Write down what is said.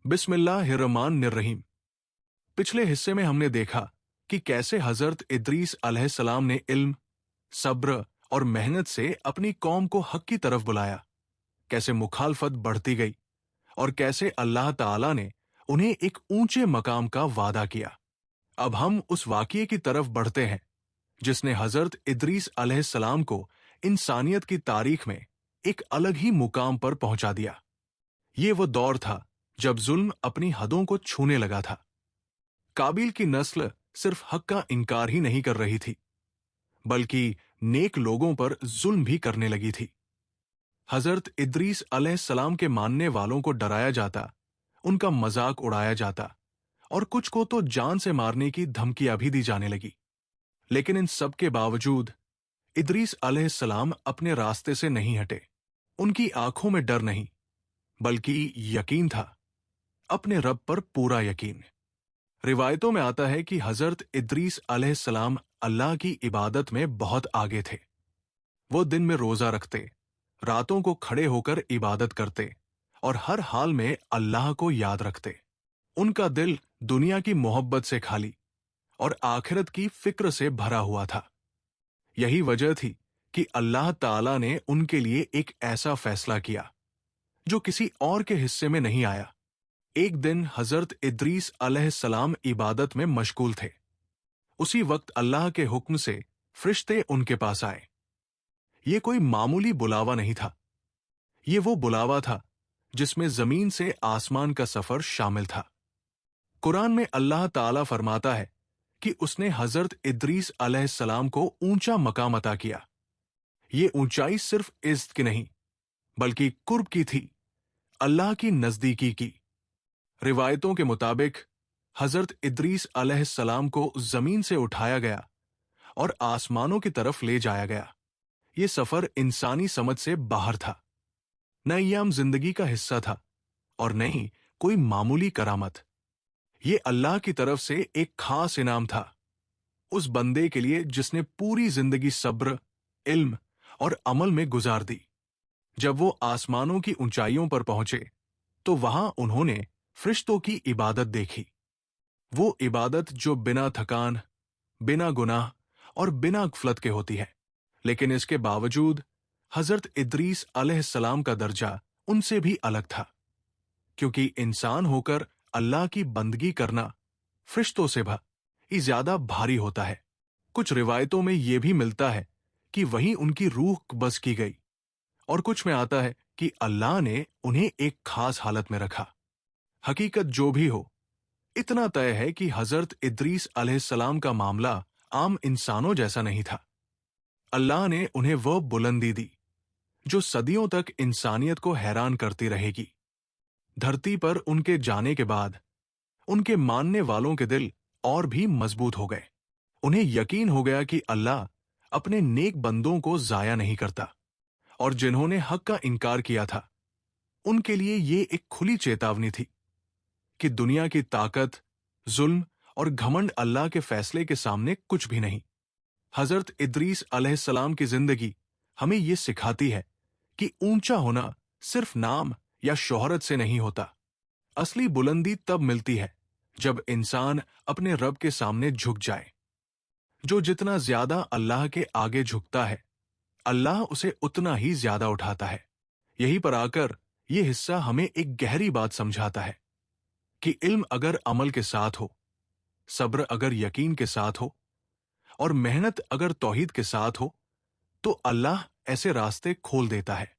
बिस्मिल्लाहिर्रहमानिर्रहीम। पिछले हिस्से में हमने देखा कि कैसे हजरत इदरीस अलैहिस्सलाम ने इल्म, सब्र और मेहनत से अपनी कौम को हक की तरफ बुलाया, कैसे मुखालफत बढ़ती गई और कैसे अल्लाह ताला ने उन्हें एक ऊंचे मकाम का वादा किया। अब हम उस वाक़ये की तरफ बढ़ते हैं जिसने हजरत इदरीस अलैहिस्सलाम को इंसानियत की तारीख में एक अलग ही मुकाम पर पहुंचा दिया। ये वो दौर था जब जुल्म अपनी हदों को छूने लगा था। काबिल की नस्ल सिर्फ हक का इनकार ही नहीं कर रही थी, बल्कि नेक लोगों पर जुल्म भी करने लगी थी। हजरत इदरीस अलैहिस्सलाम के मानने वालों को डराया जाता, उनका मजाक उड़ाया जाता और कुछ को तो जान से मारने की धमकियां भी दी जाने लगी। लेकिन इन सब के बावजूद इदरीस अलैहिस्सलाम अपने रास्ते से नहीं हटे। उनकी आंखों में डर नहीं, बल्कि यकीन था, अपने रब पर पूरा यकीन। रिवायतों में आता है कि हजरत इदरीस अलैहिस्सलाम अल्लाह की इबादत में बहुत आगे थे। वो दिन में रोजा रखते, रातों को खड़े होकर इबादत करते और हर हाल में अल्लाह को याद रखते। उनका दिल दुनिया की मोहब्बत से खाली और आखिरत की फिक्र से भरा हुआ था। यही वजह थी कि अल्लाह ताला ने उनके लिए एक ऐसा फैसला किया जो किसी और के हिस्से में नहीं आया। एक दिन हजरत इदरीस अलैहिस्सलाम इबादत में मशगूल थे। उसी वक्त अल्लाह के हुक्म से फरिश्ते उनके पास आए। ये कोई मामूली बुलावा नहीं था, ये वो बुलावा था जिसमें जमीन से आसमान का सफर शामिल था। कुरान में अल्लाह ताला फरमाता है कि उसने हजरत इदरीस अलैहिस्सलाम को ऊंचा मकाम अता किया। ये ऊंचाई सिर्फ इज्जत की नहीं, बल्कि कुर्ब की थी, अल्लाह की नजदीकी की। रिवायतों के मुताबिक हजरत इदरीस अलैहिस्सलाम को जमीन से उठाया गया और आसमानों की तरफ ले जाया गया। ये सफर इंसानी समझ से बाहर था, न ये आम जिंदगी का हिस्सा था और न ही कोई मामूली करामत। ये अल्लाह की तरफ से एक खास इनाम था उस बंदे के लिए जिसने पूरी जिंदगी सब्र, इल्म और अमल में गुजार दी। जब वो आसमानों की ऊंचाइयों पर पहुंचे तो वहां उन्होंने फरिश्तों की इबादत देखी। वो इबादत जो बिना थकान, बिना गुनाह और बिना गफलत के होती है। लेकिन इसके बावजूद हजरत इदरीस अलैहिस्सलाम का दर्जा उनसे भी अलग था, क्योंकि इंसान होकर अल्लाह की बंदगी करना फरिश्तों से भी ज्यादा भारी होता है। कुछ रिवायतों में यह भी मिलता है कि वहीं उनकी रूह कब्ज़ की गई, और कुछ में आता है कि अल्लाह ने उन्हें एक खास हालत में रखा। हकीकत जो भी हो, इतना तय है कि हजरत इदरीस अलैहिस्सलाम का मामला आम इंसानों जैसा नहीं था। अल्लाह ने उन्हें वह बुलंदी दी जो सदियों तक इंसानियत को हैरान करती रहेगी। धरती पर उनके जाने के बाद उनके मानने वालों के दिल और भी मजबूत हो गए। उन्हें यकीन हो गया कि अल्लाह अपने नेक बंदों को जाया नहीं करता, और जिन्होंने हक का इनकार किया था उनके लिए ये एक खुली चेतावनी थी कि दुनिया की ताकत, जुल्म और घमंड अल्लाह के फैसले के सामने कुछ भी नहीं। हजरत इदरीस अलैहिस्सलाम की जिंदगी हमें यह सिखाती है कि ऊंचा होना सिर्फ नाम या शोहरत से नहीं होता। असली बुलंदी तब मिलती है जब इंसान अपने रब के सामने झुक जाए। जो जितना ज्यादा अल्लाह के आगे झुकता है, अल्लाह उसे उतना ही ज्यादा उठाता है। यहीं पर आकर यह हिस्सा हमें एक गहरी बात समझाता है कि इल्म अगर अमल के साथ हो, सब्र अगर यकीन के साथ हो और मेहनत अगर तौहीद के साथ हो, तो अल्लाह ऐसे रास्ते खोल देता है